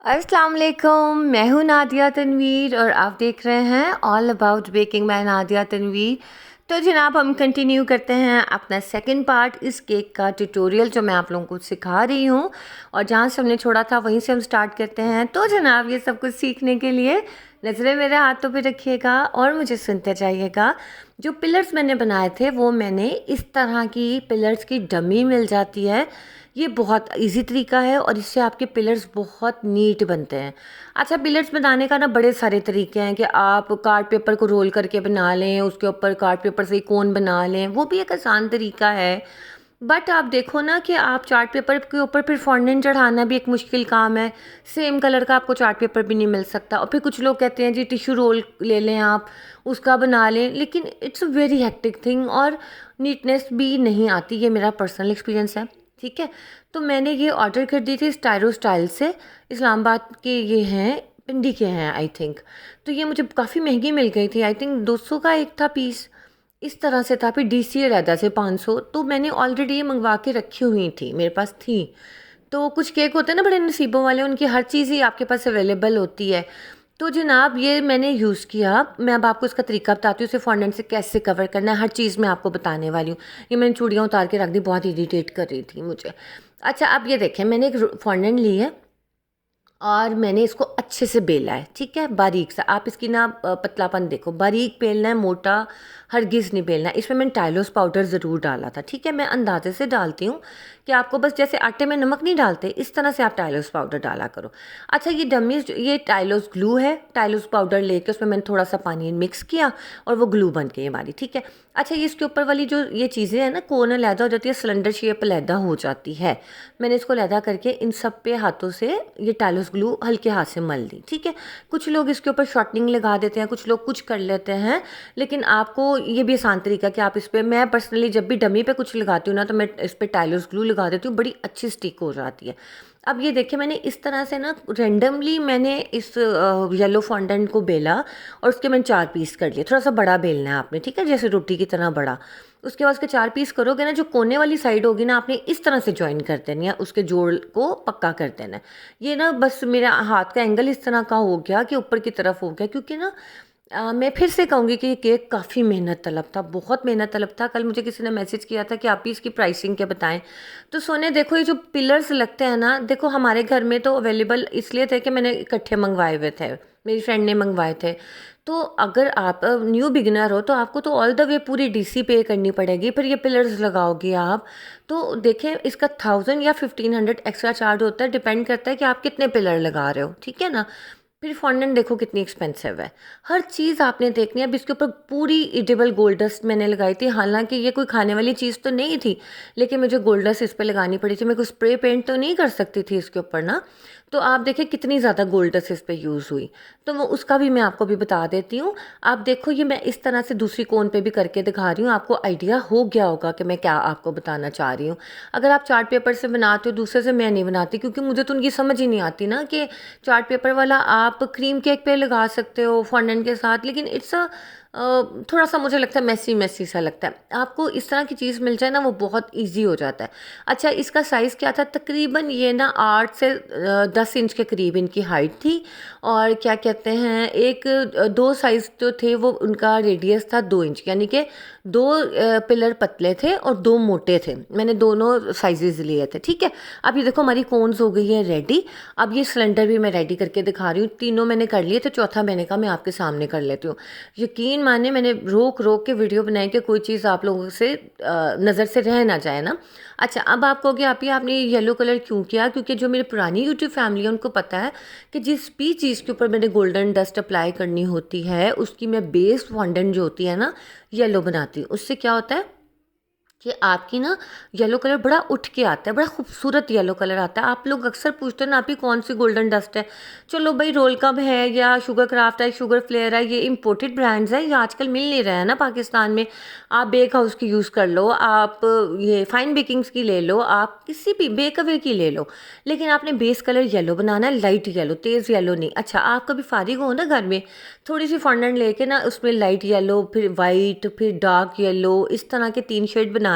अस्सलाम वालेकुम। मैं हूँ नादिया तनवीर और आप देख रहे हैं all about baking by Nadia Tanveer. तो जनाब हम कंटिन्यू करते हैं अपना सेकंड पार्ट इस केक का ट्यूटोरियल जो मैं आप लोगों को सिखा रही हूँ, और जहाँ से हमने छोड़ा था वहीं से हम स्टार्ट करते हैं। तो जनाब ये सब कुछ सीखने के लिए नज़रें मेरे हाथों पे रखिएगा और मुझे सुनते जाइएगा। जो पिलर्स मैंने बनाए थे वो मैंने इस तरह की पिलर्स की डमी मिल जाती है। ये बहुत इजी तरीका है और इससे आपके पिलर्स बहुत नीट बनते हैं। अच्छा, पिलर्स बनाने का ना बड़े सारे तरीके हैं कि आप कार्ड पेपर को रोल करके बना लें, उसके ऊपर कार्ड पेपर से कोन बना लें, वो भी एक आसान तरीका है। बट आप देखो ना कि आप चार्ट पेपर के ऊपर फिर फॉन्डेंट चढ़ाना भी एक मुश्किल काम है। सेम कलर का आपको चार्ट पेपर भी नहीं मिल सकता, और फिर कुछ लोग कहते हैं जी टिश्यू रोल ले लें आप, उसका बना लें, लेकिन it's a very hectic thing और नीटनेस भी नहीं आती। ये मेरा पर्सनल एक्सपीरियंस है, ठीक है। तो मैंने ये ऑर्डर कर दी थी स्टाइरो स्टाइल से, इस्लामाबाद के ये हैं, पिंडी के हैं आई थिंक। तो ये मुझे काफ़ी महंगी मिल गई थी, आई थिंक 200 का एक था पीस, इस तरह से था। फिर DCA रहता से 500। तो मैंने ऑलरेडी ये मंगवा के रखी हुई थी, मेरे पास थी। तो कुछ केक होते हैं ना बड़े नसीबों वाले, उनकी हर चीज़ ही आपके पास अवेलेबल होती है। तो जनाब ये मैंने यूज़ किया। मैं अब आपको इसका तरीका बताती हूँ, उसे फॉन्डेंट से कैसे कवर करना है, हर चीज़ मैं आपको बताने वाली हूँ। ये मैंने चूड़ियाँ उतार के रख दी, बहुत इरिटेट कर रही थी मुझे। अच्छा, अब ये देखें, मैंने एक फॉन्डेंट ली है और मैंने इसको अच्छे से बेला है, ठीक है, बारीक सा। आप इसकी ना पतलापन देखो, बारीक बेलना है, मोटा हरगिज़ नहीं बेलना है। इसमें मैंने टाइलोस पाउडर ज़रूर डाला था, ठीक है। मैं अंदाजे से डालती हूँ कि आपको बस जैसे आटे में नमक नहीं डालते, इस तरह से आप टाइलोस पाउडर डाला करो। अच्छा, ये डमीज, ये टाइलोस ग्लू है। टाइलोस पाउडर लेके उसमें मैंने थोड़ा सा पानी मिक्स किया और वो ग्लू बन गई हमारी, ठीक है। अच्छा, ये इसके ऊपर वाली जो ये चीज़ें हैं ना, कोन अलहदा हो जाती है, सिलेंडर शेप अलहदा हो जाती है। मैंने इसको अलहदा करके इन सब पे हाथों से ये टाइलोस ग्लू हल्के हाथ से मल दी, ठीक है। कुछ लोग इसके ऊपर शॉर्टनिंग लगा देते हैं, कुछ लोग कुछ कर लेते हैं, लेकिन आपको ये भी आसान तरीका कि आप इस पर, मैं पर्सनली जब भी डमी पे कुछ लगाती हूँ ना, तो मैं इस पर टाइलोस ग्लू लगा देती हूँ, बड़ी अच्छी स्टिक हो जाती है। अब ये देखिए, मैंने इस तरह से ना रेंडमली मैंने इस येलो फॉन्डेंट को बेला और उसके मैंने 4 पीस कर लिए। थोड़ा सा बड़ा बेलना है आपने, ठीक है, जैसे रोटी की तरह बड़ा। उसके बाद उसके 4 पीस करोगे ना, जो कोने वाली साइड होगी ना, आपने इस तरह से ज्वाइन कर देनी है, उसके जोड़ को पक्का कर देना है। ये ना बस मेरा हाथ का एंगल इस तरह का हो गया कि ऊपर की तरफ हो गया, क्योंकि ना मैं फिर से कहूँगी कि ये केक काफ़ी मेहनत तलब था, बहुत मेहनत तलब था। कल मुझे किसी ने मैसेज किया था कि आप ही इसकी प्राइसिंग क्या बताएं। तो सोने देखो, ये जो पिलर्स लगते हैं ना, देखो हमारे घर में तो अवेलेबल इसलिए थे कि मैंने इकट्ठे मंगवाए हुए थे, मेरी फ्रेंड ने मंगवाए थे। तो अगर आप न्यू बिगिनर हो तो आपको तो ऑल द वे पूरी DC पे करनी पड़ेगी, फिर ये पिलर्स लगाओगे आप। तो देखें, इसका 1000 या 1500 एक्स्ट्रा चार्ज होता है, डिपेंड करता है कि आप कितने पिलर लगा रहे हो, ठीक है ना। फिर फॉन्डेंट देखो कितनी एक्सपेंसिव है, हर चीज़ आपने देखनी है। अब इसके ऊपर पूरी इडिबल गोल्ड डस्ट मैंने लगाई थी, हालांकि ये कोई खाने वाली चीज़ तो नहीं थी, लेकिन मुझे गोल्ड डस्ट इस पर लगानी पड़ी थी। मैं कोई स्प्रे पेंट तो नहीं कर सकती थी इसके ऊपर ना। तो आप देखिए कितनी ज़्यादा गोल्ड डस्ट इस पर यूज़ हुई। तो वो उसका भी मैं आपको भी बता देती हूँ। आप देखो, ये मैं इस तरह से दूसरी कोन पे भी करके दिखा रही हूँ, आपको आइडिया हो गया होगा कि मैं क्या आपको बताना चाह रही हूँ। अगर आप चार्ट पेपर से बनाते हो, दूसरे से मैं नहीं बनाती, क्योंकि मुझे तो उनकी समझ ही नहीं आती ना कि चार्ट पेपर वाला आप क्रीम केक पे लगा सकते हो फॉन्डेंट के साथ, लेकिन इट्स अ थोड़ा सा मुझे लगता है मैसी मैसी सा लगता है। आपको इस तरह की चीज़ मिल जाए ना, वो बहुत इजी हो जाता है। अच्छा, इसका साइज़ क्या था, तकरीबन ये ना 8 से 10 इंच के करीब इनकी हाइट थी। और क्या कहते हैं, एक 2 साइज़ जो थे वो उनका रेडियस था 2 इंच, यानी कि 2 पिलर पतले थे और 2 मोटे थे। मैंने दोनों साइजेस लिए थे, ठीक है। अब ये देखो हमारी कोन्स हो गई है रेडी। अब ये सिलेंडर भी मैं रेडी करके दिखा रही हूँ। तीनों मैंने कर लिए थे, चौथा मैंने कहा मैं आपके सामने कर लेती हूँ। यकीन माने, मैंने रोक रोक के वीडियो बनाई कि कोई चीज़ आप लोगों से नज़र से रह ना जाए ना। अच्छा, अब आप कहोगे आप ही आपने येलो कलर क्यों किया, क्योंकि जो मेरी पुरानी यूट्यूब फैमिली है उनको पता है कि जिस भी चीज़ के ऊपर मैंने गोल्डन डस्ट अप्लाई करनी होती है, उसकी मैं बेस फॉन्डेंट जो होती है ना, येलो बनाती हूँ। उससे क्या होता है कि आपकी ना येलो कलर बड़ा उठ के आता है, बड़ा खूबसूरत येलो कलर आता है। आप लोग अक्सर पूछते हैं ना, आप ही कौन सी गोल्डन डस्ट है। चलो भाई, रोल कब है या शुगर क्राफ्ट है, शुगर फ्लेयर है, ये इंपोर्टेड ब्रांड्स हैं, ये आजकल मिल नहीं रहा है ना पाकिस्तान में। आप बेक हाउस की यूज़ कर लो, आप ये फाइन बेकिंग्स की ले लो, आप किसी भी बेकअवे की ले लो, लेकिन आपने बेस कलर येलो बनाना है, लाइट येलो, तेज़ येलो नहीं। अच्छा, आप कभी फारिग हो ना घर में, थोड़ी सी फॉन्डेंट लेके ना उसमें लाइट येलो, फिर वाइट, फिर डार्क येलो, इस तरह के 3 शेड बनाना,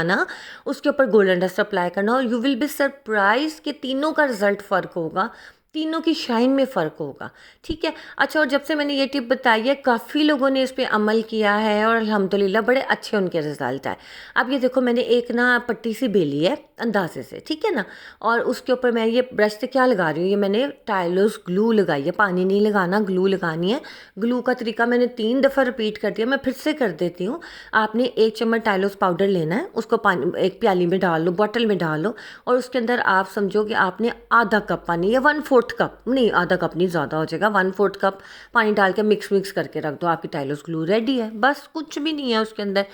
उसके ऊपर गोल्डन डस्ट अप्लाई करना, और यू विल बी सरप्राइज कि तीनों का रिजल्ट फ़र्क होगा। तीनों की शाइन में फ़र्क होगा, ठीक है। अच्छा, और जब से मैंने ये टिप बताई है काफ़ी लोगों ने इस पे अमल किया है और अल्हम्दुलिल्लाह बड़े अच्छे उनके रिज़ल्ट आए। अब ये देखो मैंने एक ना पट्टी सी बेली है अंदाज़े से, ठीक है ना, और उसके ऊपर मैं ये ब्रश से क्या लगा रही हूँ, ये मैंने टाइलोस ग्लू लगाई है, पानी नहीं लगाना, ग्लू लगानी है। ग्लू का तरीका मैंने 3 दफ़ा रिपीट कर दिया, मैं फिर से कर देती हूँ। आपने 1 चम्मच टाइलोस पाउडर लेना है, उसको पानी एक प्याली में डाल लो, बॉटल में डाल लो, और उसके अंदर आप समझो कि आपने आधा कप पानी या 1/4 कप, नहीं आधा कप नहीं, ज़्यादा हो जाएगा, 1/4 कप पानी डाल के मिक्स करके रख दो, आपकी टाइलोस ग्लू रेडी है। बस कुछ भी नहीं है उसके अंदर।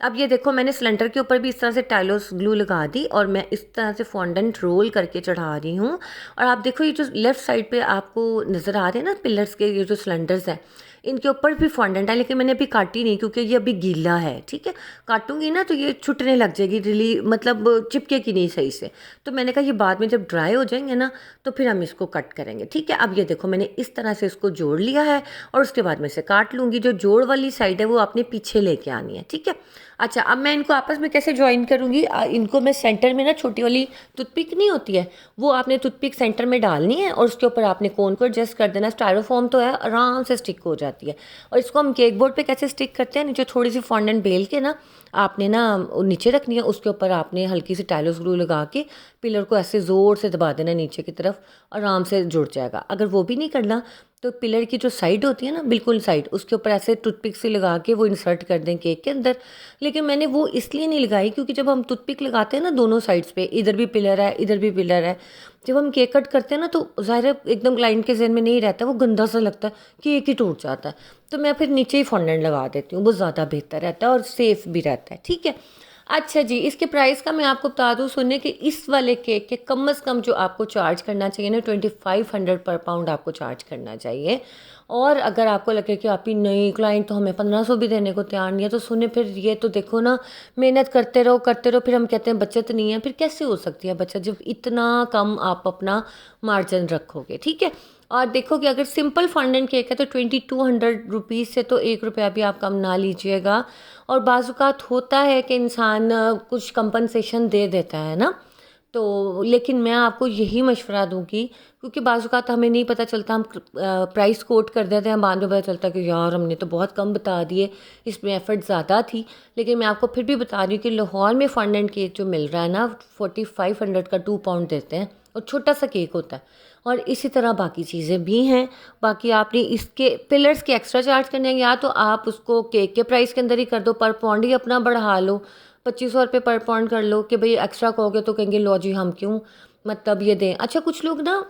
अब ये देखो मैंने सिलेंडर के ऊपर भी इस तरह से टाइलोस ग्लू लगा दी और मैं इस तरह से फॉन्डेंट रोल करके चढ़ा रही हूँ। और आप देखो ये जो लेफ़्ट साइड पे आपको नज़र आ रहे हैं ना पिलर्स के, ये जो सिलेंडर्स हैं इनके ऊपर भी फॉन्डेंट है, लेकिन मैंने अभी काटी नहीं क्योंकि ये अभी गीला है, ठीक है। काटूंगी ना तो ये छुटने लग जाएगी, रिली मतलब चिपकेगी नहीं सही से। तो मैंने कहा ये बाद में जब ड्राई हो जाएंगे ना तो फिर हम इसको कट करेंगे, ठीक है। अब ये देखो मैंने इस तरह से इसको जोड़ लिया है और उसके बाद में इसे काट लूँगी। जो जोड़ वाली साइड है वो आपने पीछे लेके आनी है, ठीक है। अच्छा, अब मैं इनको आपस में कैसे ज्वाइन करूँगी, इनको मैं सेंटर में ना छोटी वाली टूथपिक नहीं होती है, वो आपने टूथपिक सेंटर में डालनी है और उसके ऊपर आपने कोन को एडजस्ट कर देना। स्टायरोफोम तो है, आराम से स्टिक हो जाती है। और इसको हम केक बोर्ड पे कैसे स्टिक करते हैं, नीचे थोड़ी सी फॉन्डेंट बेल के ना आपने ना नीचे रखनी है, उसके ऊपर आपने हल्की सी टाइलोस ग्लू लगा के पिलर को ऐसे ज़ोर से दबा देना नीचे की तरफ, आराम से जुड़ जाएगा। अगर वो भी नहीं करना तो पिलर की जो साइड होती है ना, बिल्कुल साइड, उसके ऊपर ऐसे टूथपिक से लगा के वो इंसर्ट कर दें केक के अंदर। लेकिन मैंने वो इसलिए नहीं लगाई क्योंकि जब हम टूथपिक लगाते हैं ना दोनों साइड्स पे, इधर भी पिलर है इधर भी पिलर है, जब हम केक कट करते हैं ना तो ज़ाहिर है एकदम क्लाइंट के जहन में नहीं रहता, वो गंदा सा लगता है, केक ही टूट जाता है। तो मैं फिर नीचे ही फॉन्डेंट लगा देती हूँ, वो ज़्यादा बेहतर रहता है और सेफ़ भी रहता है, ठीक है। अच्छा जी, इसके प्राइस का मैं आपको बता दूँ, सुनिए कि इस वाले केक के कम से कम जो आपको चार्ज करना चाहिए ना 2500 पर पाउंड आपको चार्ज करना चाहिए। और अगर आपको लगे कि आपकी नई क्लाइंट तो हमें 1500 भी देने को तैयार नहीं है, तो सुने फिर ये तो देखो ना, मेहनत करते रहो, फिर हम कहते हैं बचत नहीं है, फिर कैसे हो सकती है बचत जब इतना कम आप अपना मार्जिन रखोगे, ठीक है। और देखो कि अगर सिंपल फॉन्डेंट केक है तो 2200 से तो 1 रुपया भी आप कम ना लीजिएगा। और बाज़ात होता है कि इंसान कुछ कंपनसेशन दे देता है ना, तो लेकिन मैं आपको यही मशवरा दूंगी क्योंकि बाज़ात हमें नहीं पता चलता, हम प्राइस कोट कर देते हैं, बाद में पता चलता है कि यार हमने तो बहुत कम बता दिए, इसमें एफर्ट ज़्यादा थी। लेकिन मैं आपको फिर भी बता रही हूँ कि लाहौर में फॉन्डेंट केक जो मिल रहा है ना 4500 का 2 पाउंड देते हैं और छोटा सा केक होता है। और इसी तरह बाकी चीज़ें भी हैं। बाकी आपने इसके पिलर्स के एक्स्ट्रा चार्ज करने हैं, या तो आप उसको केक के प्राइस के अंदर ही कर दो, पर पाउंड ही अपना बढ़ा लो, 2500 रुपये पर पाउंड कर लो कि भाई एक्स्ट्रा कहोगे तो कहेंगे लो जी हम क्यों मतलब ये दें। अच्छा, कुछ लोग ना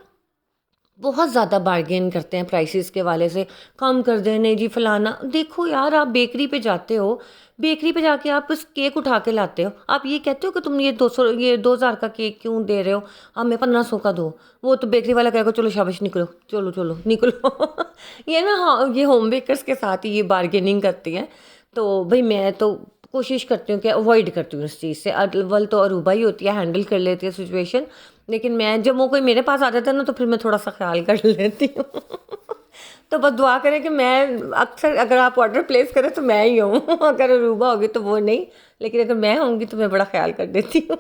बहुत ज़्यादा बार्गेन करते हैं प्राइसेस के वाले से, कम कर दें, नहीं जी फलाना। देखो यार, आप बेकरी पे जाते हो, बेकरी पे जाके आप उस केक उठा के लाते हो, आप ये कहते हो कि तुम ये 200 ये 2000 का केक क्यों दे रहे हो, हमें 1500 का दो। वो तो बेकरी वाला कहेगा चलो शाबाश निकलो, चलो चलो निकलो। ये ना, हाँ, ये होम बेकर्स के साथ ही ये बार्गेनिंग करती हैं। तो भाई मैं तो कोशिश करती हूँ कि अवॉइड करती हूँ इस चीज़ से। अव्वल तो अरूबा ही होती है, हैंडल कर लेती है सिचुएशन, लेकिन मैं जब वो कोई मेरे पास आ जाता है ना तो फिर मैं थोड़ा सा ख्याल कर लेती हूँ। तो बस दुआ करें कि मैं अक्सर, अगर आप ऑर्डर प्लेस करें तो मैं ही हूँ, अगर अरूबा होगी तो वो नहीं, लेकिन अगर मैं होंगी तो मैं बड़ा ख्याल कर देती हूँ।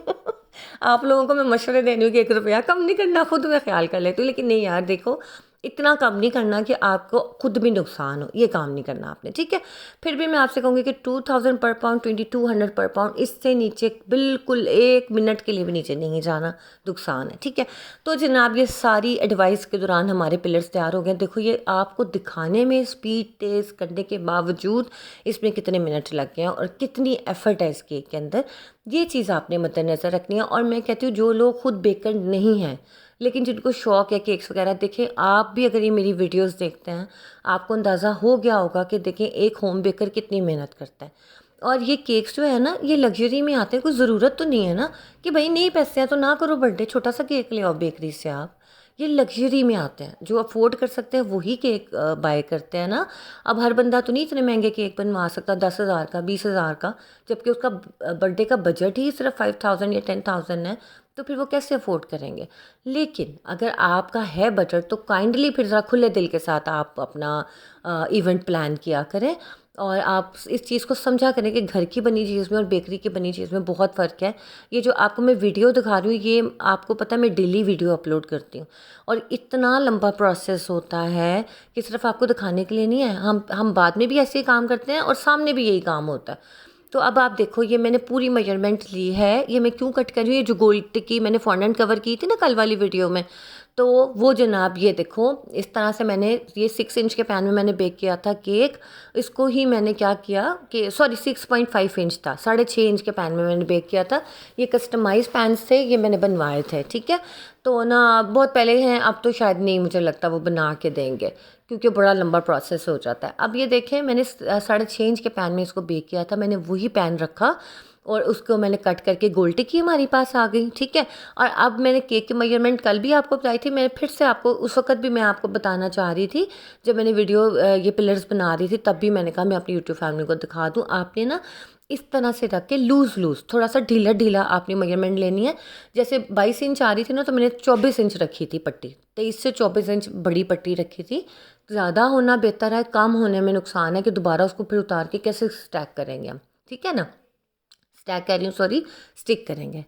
आप लोगों को मैं मशवरे देनी हूँ कि 1 रुपया कम नहीं करना, खुद मैं ख्याल कर लेती हूँ, लेकिन नहीं यार देखो, इतना कम नहीं करना कि आपको खुद भी नुकसान हो, ये काम नहीं करना आपने, ठीक है। फिर भी मैं आपसे कहूँगी कि 2000 पर पाउंड, 2200 पर पाउंड, इससे नीचे बिल्कुल 1 मिनट के लिए भी नीचे नहीं जाना, नुकसान है, ठीक है। तो जनाब ये सारी एडवाइस के दौरान हमारे पिलर्स तैयार हो गए। देखो ये आपको दिखाने में स्पीड तेज़ करने के बावजूद इसमें कितने मिनट लग गए हैं और कितनी एफर्ट है इस केक के अंदर, ये चीज़ आपने मद्देनज़र रखनी है। और मैं कहती हूँ जो लोग खुद बेकर नहीं हैं लेकिन जिनको शौक़ है केक्स वगैरह, देखें आप भी अगर ये मेरी वीडियोस देखते हैं आपको अंदाज़ा हो गया होगा कि देखें एक होम बेकर कितनी मेहनत करता है। और ये केक्स जो है ना ये लग्जरी में आते हैं, कोई ज़रूरत तो नहीं है ना कि भाई नहीं पैसे हैं तो ना करो बर्थडे, छोटा सा केक ले आओ बेकरी से आप। ये लग्जरी में आते हैं, जो अफोर्ड कर सकते हैं वही केक बाय करते हैं ना। अब हर बंदा तो नहीं इतने महंगे केक बनवा सकता, 10,000 का 20,000 का, जबकि उसका बर्थडे का बजट ही सिर्फ 5000 या 10,000 है। तो फिर वो कैसे अफोर्ड करेंगे। लेकिन अगर आपका है बजट तो काइंडली फिर ज़रा खुले दिल के साथ आप अपना इवेंट प्लान किया करें, और आप इस चीज़ को समझा करें कि घर की बनी चीज़ में और बेकरी की बनी चीज़ में बहुत फ़र्क है। ये जो आपको मैं वीडियो दिखा रही हूँ, ये आपको पता है मैं डेली वीडियो अपलोड करती हूँ, और इतना लंबा प्रोसेस होता है कि सिर्फ आपको दिखाने के लिए नहीं है, हम बाद में भी ऐसे ही काम करते हैं और सामने भी यही काम होता है। तो अब आप देखो, ये मैंने पूरी मेजरमेंट ली है। ये मैं क्यों कट कर रही हूँ, ये जो गोल्ड टिक्की मैंने फॉन्डेंट कवर की थी ना कल वाली वीडियो में, तो वो जनाब ये देखो इस तरह से मैंने ये 6 इंच के पैन में मैंने बेक किया था केक। इसको ही मैंने क्या किया कि सॉरी 6.5 इंच था, 6.5 इंच के पैन में मैंने बेक किया था। ये कस्टमाइज पैन से ये मैंने बनवाए थे, ठीक है। तो ना बहुत पहले हैं, अब तो शायद नहीं मुझे लगता वो बना के देंगे, क्योंकि बड़ा लंबा प्रोसेस हो जाता है। अब ये देखें मैंने 6.5 इंच के पैन में इसको बेक किया था, मैंने वही पैन रखा और उसको मैंने कट करके गोल टिक्की हमारे पास आ गई, ठीक है। और अब मैंने केक की मेजरमेंट कल भी आपको बताई थी, मैं फिर से आपको उस वक्त भी मैं आपको बताना चाह रही थी जब मैंने वीडियो ये पिलर्स बना रही थी, तब भी मैंने कहा मैं अपनी यूट्यूब फैमिली को दिखा दूँ। आपने ना इस तरह से रख के लूज़ थोड़ा सा ढीला ढीला आपने मेजरमेंट लेनी है। जैसे 22 इंच आ रही थी ना, तो मैंने 24 इंच रखी थी पट्टी, 23 से 24 इंच बड़ी पट्टी रखी थी। ज़्यादा होना बेहतर है, कम होने में नुकसान है कि दोबारा उसको फिर उतार के कैसे स्टैक करेंगे हम, ठीक है ना। स्टैक कर रही हूँ सॉरी, स्टिक करेंगे।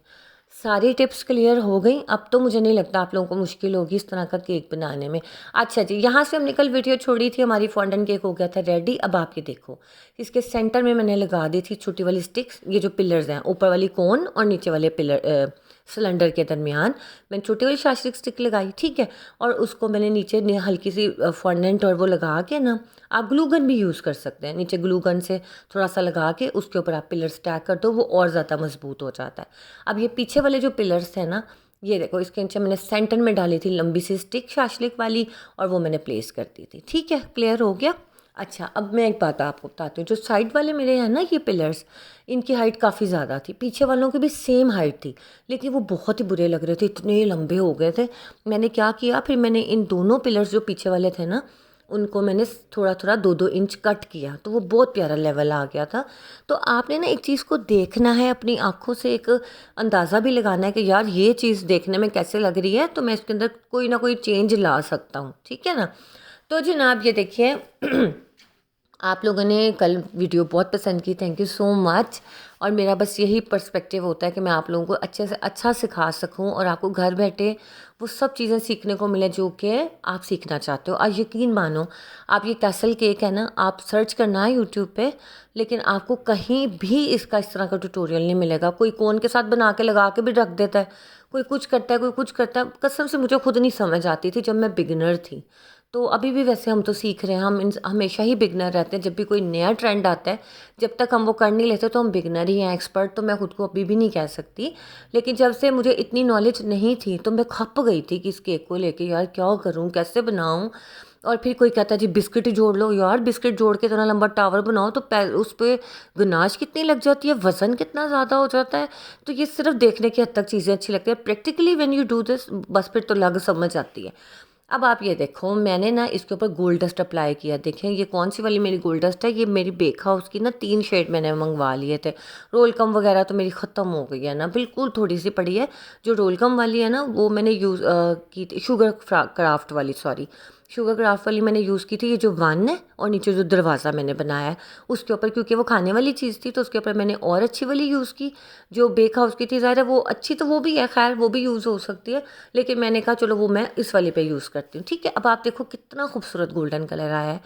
सारी टिप्स क्लियर हो गई। अब तो मुझे नहीं लगता आप लोगों को मुश्किल होगी इस तरह का केक बनाने में। अच्छा जी, यहाँ से हमने कल वीडियो छोड़ी थी, हमारी फॉन्डन केक हो गया था रेडी। अब आप ये देखो, इसके सेंटर में मैंने लगा दी थी छोटी वाली स्टिक्स, ये जो पिलर्स हैं, ऊपर वाली कोन और नीचे वाले पिलर सिलेंडर के दरमियान मैंने छोटी वाली शास्त्रिक स्टिक लगाई, ठीक है। और उसको मैंने नीचे हल्की सी फॉन्डेंट और वो लगा के ना, आप ग्लू गन भी यूज़ कर सकते हैं, नीचे ग्लू गन से थोड़ा सा लगा के उसके ऊपर आप पिलर स्टैक कर दो, वो और ज़्यादा मजबूत हो जाता है। अब ये पीछे वाले जो पिलर्स हैं ना, ये देखो इसके नीचे मैंने सेंटर में डाली थी लंबी सी स्टिक शाशलिक वाली, और वो मैंने प्लेस कर दी थी, ठीक है। क्लियर हो गया। अच्छा, अब मैं एक बात आपको बताती हूँ, जो साइड वाले मेरे हैं ना ये पिलर्स, इनकी हाइट काफ़ी ज़्यादा थी, पीछे वालों की भी सेम हाइट थी, लेकिन वो बहुत ही बुरे लग रहे थे, इतने लंबे हो गए थे। मैंने क्या किया फिर, मैंने इन दोनों पिलर्स जो पीछे वाले थे ना, उनको मैंने थोड़ा थोड़ा 2-2 इंच कट किया, तो वो बहुत प्यारा लेवल आ गया था। तो आपने ना एक चीज़ को देखना है, अपनी आँखों से एक अंदाज़ा भी लगाना है कि यार ये चीज़ देखने में कैसे लग रही है, तो मैं इसके अंदर कोई ना कोई चेंज ला सकता हूँ, ठीक है ना। तो जनाब ये देखिए आप लोगों ने कल वीडियो बहुत पसंद की, थैंक यू सो मच। और मेरा बस यही पर्सपेक्टिव होता है कि मैं आप लोगों को अच्छे से अच्छा सिखा सकूं और आपको घर बैठे वो सब चीज़ें सीखने को मिले जो कि आप सीखना चाहते हो। और यकीन मानो, आप ये कैसल केक है ना, आप सर्च करना है यूट्यूब पे, लेकिन आपको कहीं भी इसका इस तरह का ट्यूटोरियल नहीं मिलेगा। कोई कोन के साथ बना के लगा के भी रख देता है, कोई कुछ करता है, कोई कुछ करता है। कसम से मुझे खुद नहीं समझ आती थी जब मैं बिगिनर थी। तो अभी भी वैसे हम तो सीख रहे हैं, हम हमेशा ही बिगनर रहते हैं। जब भी कोई नया ट्रेंड आता है, जब तक हम वो कर नहीं लेते तो हम बिगनर ही हैं। एक्सपर्ट तो मैं खुद को अभी भी नहीं कह सकती, लेकिन जब से मुझे इतनी नॉलेज नहीं थी तो मैं खप गई थी कि इस केक को लेके यार क्या करूं, कैसे बनाऊं। और फिर कोई कहता है जी बिस्किट ही जोड़ लो, यार बिस्किट जोड़ के इतना लंबा टावर बनाओ तो उस पर गनाश कितनी लग जाती है, वज़न कितना ज़्यादा हो जाता है। तो ये सिर्फ देखने की हद तक चीज़ें अच्छी लगती है, practically when you do this बस फिर तो लग समझ आती है। अब आप ये देखो, मैंने ना इसके ऊपर गोल्ड डस्ट अप्लाई किया। देखें ये कौन सी वाली मेरी गोल्ड डस्ट है, ये मेरी बेक हाउस की ना 3 शेड मैंने मंगवा लिए थे। रोल कम वगैरह तो मेरी ख़त्म हो गई है ना, बिल्कुल थोड़ी सी पड़ी है। जो रोल कम वाली है ना, वो मैंने यूज़ की थी, शुगर क्राफ्ट वाली, सॉरी शुगर क्राफ्ट वाली मैंने यूज़ की थी। ये जो वन है और नीचे जो दरवाज़ा मैंने बनाया है उसके ऊपर, क्योंकि वो खाने वाली चीज़ थी तो उसके ऊपर मैंने और अच्छी वाली यूज़ की जो बेक हाउस की थी। ज़ाहिर है वो अच्छी तो वो भी है, खैर वो भी यूज़ हो सकती है, लेकिन मैंने कहा चलो वो मैं इस वाली पे यूज़ करती हूँ, ठीक है। अब आप देखो कितना खूबसूरत गोल्डन कलर आया है।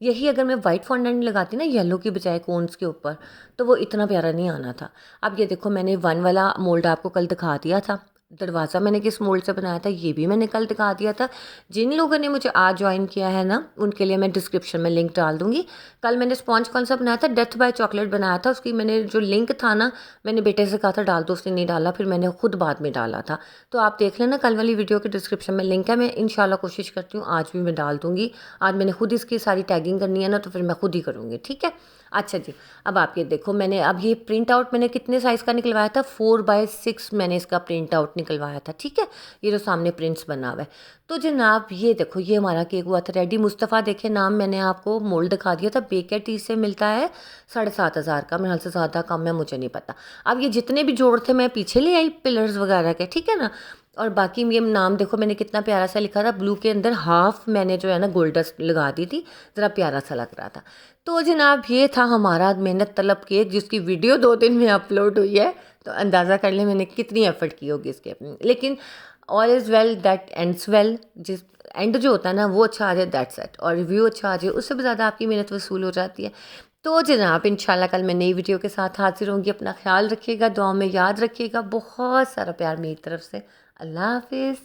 यही अगर मैं वाइट फॉन्डेंट लगाती ना येलो की बजाय कोन्स के ऊपर, तो वो इतना प्यारा नहीं आना था। अब ये देखो, मैंने वन वाला मोल्ड आपको कल दिखा दिया था, दरवाज़ा मैंने किस मोल्ड से बनाया था ये भी मैंने कल दिखा दिया था। जिन लोगों ने मुझे आज ज्वाइन किया है ना, उनके लिए मैं डिस्क्रिप्शन में लिंक डाल दूंगी। कल मैंने स्पॉन्ज कौन सा बनाया था, डेथ बाय चॉकलेट बनाया था। उसकी मैंने जो लिंक था ना, मैंने बेटे से कहा था डाल दो, उसने नहीं डाला, फिर मैंने खुद बाद में डाला था। तो आप देख लेना, कल वाली वीडियो के डिस्क्रिप्शन में लिंक है। मैं इंशाल्लाह कोशिश करती हूँ आज भी मैं डाल दूँगी। आज मैंने खुद इसकी सारी टैगिंग करनी है ना, तो फिर मैं खुद ही करूँगी, ठीक है। अच्छा जी, अब आप ये देखो, मैंने अब ये प्रिंट आउट मैंने कितने साइज़ का निकलवाया था, 4x6 मैंने इसका प्रिंट आउट निकलवाया था, ठीक है। ये जो सामने प्रिंट्स बना हुआ है, तो जनाब ये देखो, ये हमारा केक हुआ था रेडी। मुस्तफ़ा देखे नाम, मैंने आपको मोल्ड दिखा दिया था, बेकर टी से मिलता है 7,500 का, मेरे ख्याल से ज़्यादा कम है, मुझे नहीं पता। अब ये जितने भी जोड़ थे मैं पीछे ले आई पिलर्स वगैरह के, ठीक है ना। और बाकी ये नाम देखो मैंने कितना प्यारा सा लिखा था, ब्लू के अंदर हाफ मैंने जो है ना गोल्ड डस्ट लगा दी थी, ज़रा प्यारा सा लग रहा था। तो जनाब ये था हमारा मेहनत तलब केक, जिसकी वीडियो 2 दिन में अपलोड हुई है, तो अंदाज़ा कर लें मैंने कितनी एफर्ट की होगी इसके अपनी। लेकिन all is well that ends well, जिस एंड जो होता है ना वो अच्छा आ जाए, दैट्स इट। और रिव्यू अच्छा आ जाए, उससे भी ज़्यादा आपकी मेहनत वसूल हो जाती है। तो जनाब इंशाल्लाह कल मैं नई वीडियो के साथ हाजिर होंगी। अपना ख्याल रखिएगा, दुआ में याद रखिएगा, बहुत सारा प्यार मेरी तरफ से। अल्लाह हाफिज़।